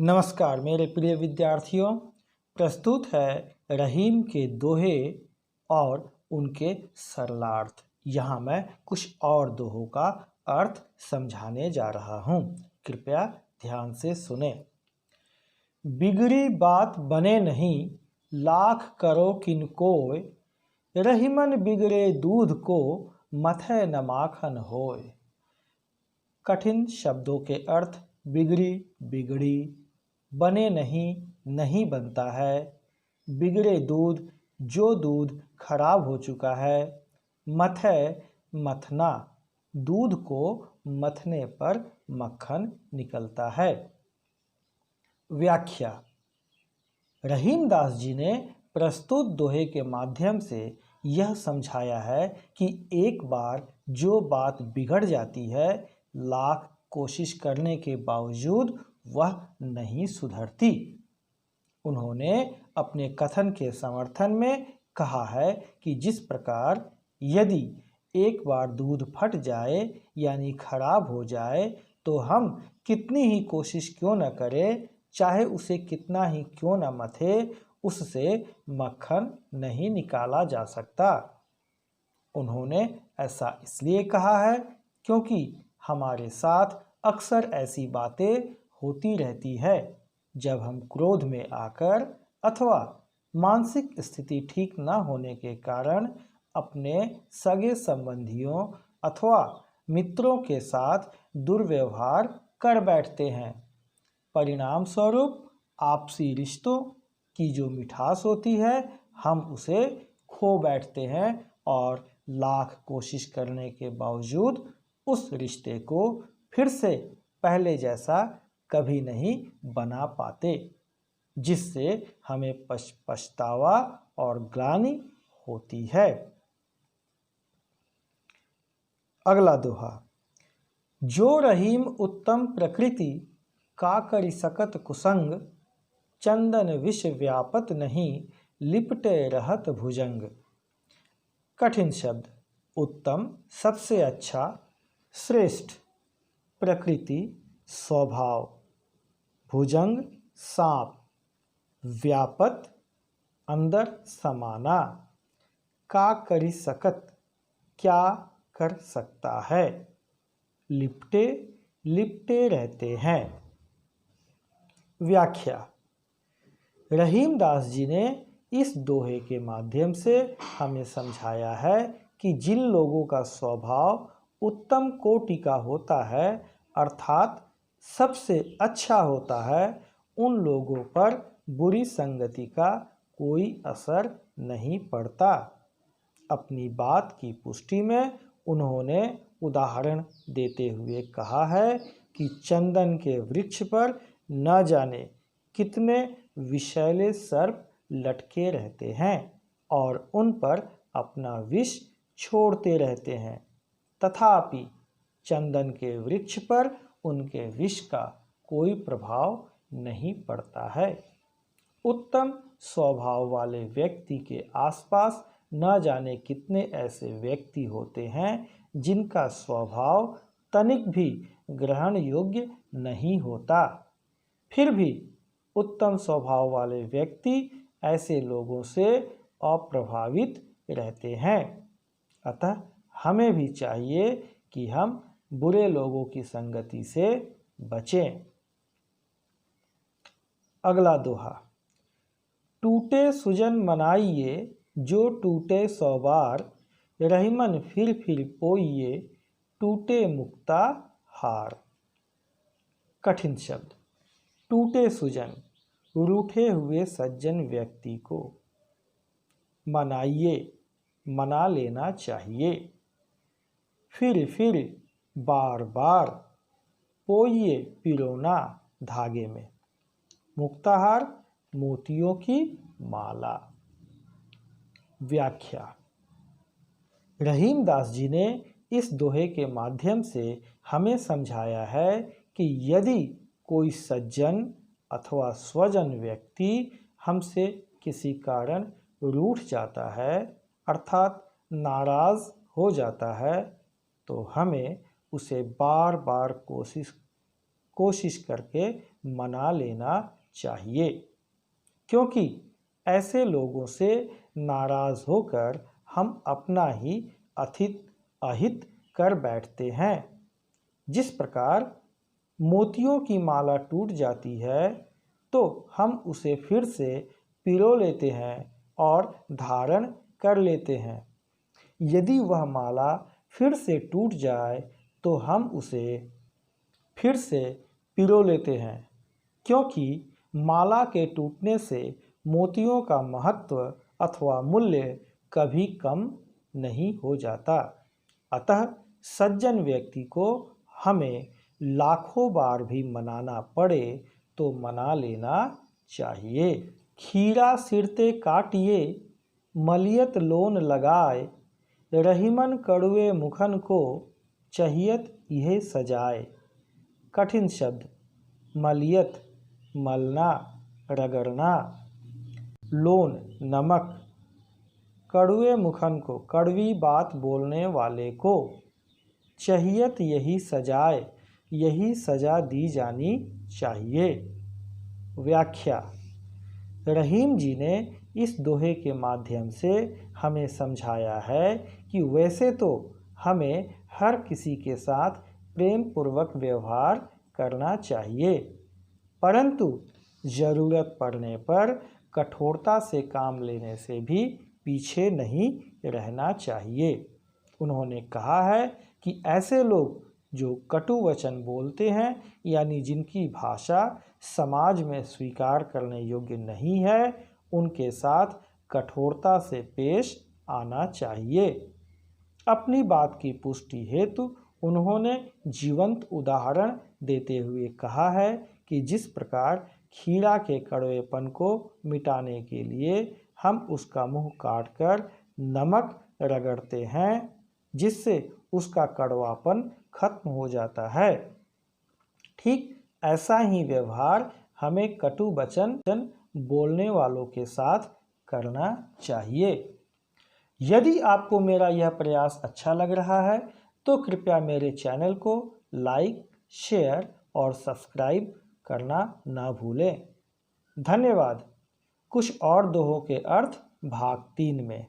नमस्कार मेरे प्रिय विद्यार्थियों, प्रस्तुत है रहीम के दोहे और उनके सरलार्थ। यहाँ मैं कुछ और दोहों का अर्थ समझाने जा रहा हूँ, कृपया ध्यान से सुने। बिगड़ी बात बने नहीं, लाख करो किन कोय, रहीमन बिगड़े दूध को, मथै न माखन होय। कठिन शब्दों के अर्थ बिगड़ी, बिगड़ी, बने नहीं, नहीं बनता है, बिगड़े दूध, जो दूध खराब हो चुका है, मथै, मथना, दूध को मथने पर मक्खन निकलता है। व्याख्या। रहीमदास जी ने प्रस्तुत दोहे के माध्यम से यह समझाया है कि एक बार जो बात बिगड़ जाती है, लाख कोशिश करने के बावजूद वह नहीं सुधरती। उन्होंने अपने कथन के समर्थन में कहा है कि जिस प्रकार यदि एक बार दूध फट जाए यानी खराब हो जाए तो हम कितनी ही कोशिश क्यों न करें, चाहे उसे कितना ही क्यों न मथे, उससे मक्खन नहीं निकाला जा सकता। उन्होंने ऐसा इसलिए कहा है क्योंकि हमारे साथ अक्सर ऐसी बातें होती रहती है जब हम क्रोध में आकर अथवा मानसिक स्थिति ठीक न होने के कारण अपने सगे संबंधियों अथवा मित्रों के साथ दुर्व्यवहार कर बैठते हैं। परिणाम स्वरूप आपसी रिश्तों की जो मिठास होती है, हम उसे खो बैठते हैं और लाख कोशिश करने के बावजूद उस रिश्ते को फिर से पहले जैसा कभी नहीं बना पाते, जिससे हमें पछतावा और ग्लानि होती है। अगला दोहा। जो रहीम उत्तम प्रकृति, का करि सकत कुसंग, चंदन विष व्यापत नहीं, लिपटे रहत भुजंग। कठिन शब्द। उत्तम सबसे अच्छा, श्रेष्ठ, प्रकृति स्वभाव, भुजंग सांप, व्यापत अंदर समाना, का करि सकत क्या कर सकता है, लिपटे लिपटे रहते हैं। व्याख्या। रहीमदास जी ने इस दोहे के माध्यम से हमें समझाया है कि जिन लोगों का स्वभाव उत्तम कोटि का होता है, अर्थात सबसे अच्छा होता है, उन लोगों पर बुरी संगति का कोई असर नहीं पड़ता। अपनी बात की पुष्टि में उन्होंने उदाहरण देते हुए कहा है कि चंदन के वृक्ष पर न जाने कितने विषैले सर्प लटके रहते हैं और उन पर अपना विष छोड़ते रहते हैं, तथापि चंदन के वृक्ष पर उनके विष का कोई प्रभाव नहीं पड़ता है। उत्तम स्वभाव वाले व्यक्ति के आसपास न जाने कितने ऐसे व्यक्ति होते हैं जिनका स्वभाव तनिक भी ग्रहण योग्य नहीं होता, फिर भी उत्तम स्वभाव वाले व्यक्ति ऐसे लोगों से अप्रभावित रहते हैं। अतः हमें भी चाहिए कि हम बुरे लोगों की संगति से बचें। अगला दोहा। टूटे सुजन मनाइए, जो टूटे सौ बार, रहीमन फिर पोइए, टूटे मुक्ता हार। कठिन शब्द। टूटे सुजन, रूठे हुए सज्जन व्यक्ति को मनाइए, मना लेना चाहिए, फिर बार बार, पोइए पिरोना धागे में, मुक्ताहार मोतियों की माला। व्याख्या। रहीमदास जी ने इस दोहे के माध्यम से हमें समझाया है कि यदि कोई सज्जन अथवा स्वजन व्यक्ति हमसे किसी कारण रूठ जाता है, अर्थात नाराज हो जाता है, तो हमें उसे बार बार कोशिश करके मना लेना चाहिए, क्योंकि ऐसे लोगों से नाराज होकर हम अपना ही अहित कर बैठते हैं। जिस प्रकार मोतियों की माला टूट जाती है तो हम उसे फिर से पिरो लेते हैं और धारण कर लेते हैं। यदि वह माला फिर से टूट जाए तो हम उसे फिर से पिरो लेते हैं, क्योंकि माला के टूटने से मोतियों का महत्व अथवा मूल्य कभी कम नहीं हो जाता। अतः सज्जन व्यक्ति को हमें लाखों बार भी मनाना पड़े तो मना लेना चाहिए। खीरा सिरते काटिए मलियत लोन लगाए, रहीमन कड़ुए मुखन को चाहियत यह सजाए। कठिन शब्द। मलियत मलना, रगड़ना। लोन नमक। कड़ुए मुखन को कड़वी बात बोलने वाले को। चाहियत यही सजाए, यही सजा दी जानी चाहिए। व्याख्या। रहीम जी ने इस दोहे के माध्यम से हमें समझाया है कि वैसे तो हमें हर किसी के साथ प्रेम पूर्वक व्यवहार करना चाहिए, परंतु ज़रूरत पड़ने पर कठोरता से काम लेने से भी पीछे नहीं रहना चाहिए। उन्होंने कहा है कि ऐसे लोग जो कटु वचन बोलते हैं, यानी जिनकी भाषा समाज में स्वीकार करने योग्य नहीं है, उनके साथ कठोरता से पेश आना चाहिए। अपनी बात की पुष्टि हेतु उन्होंने जीवंत उदाहरण देते हुए कहा है कि जिस प्रकार खीरा के कड़वेपन को मिटाने के लिए हम उसका मुंह काटकर नमक रगड़ते हैं, जिससे उसका कड़वापन खत्म हो जाता है, ठीक ऐसा ही व्यवहार हमें कटु वचन बोलने वालों के साथ करना चाहिए। यदि आपको मेरा यह प्रयास अच्छा लग रहा है तो कृपया मेरे चैनल को लाइक, शेयर और सब्सक्राइब करना ना भूलें। धन्यवाद। कुछ और दोहों के अर्थ भाग 3 में।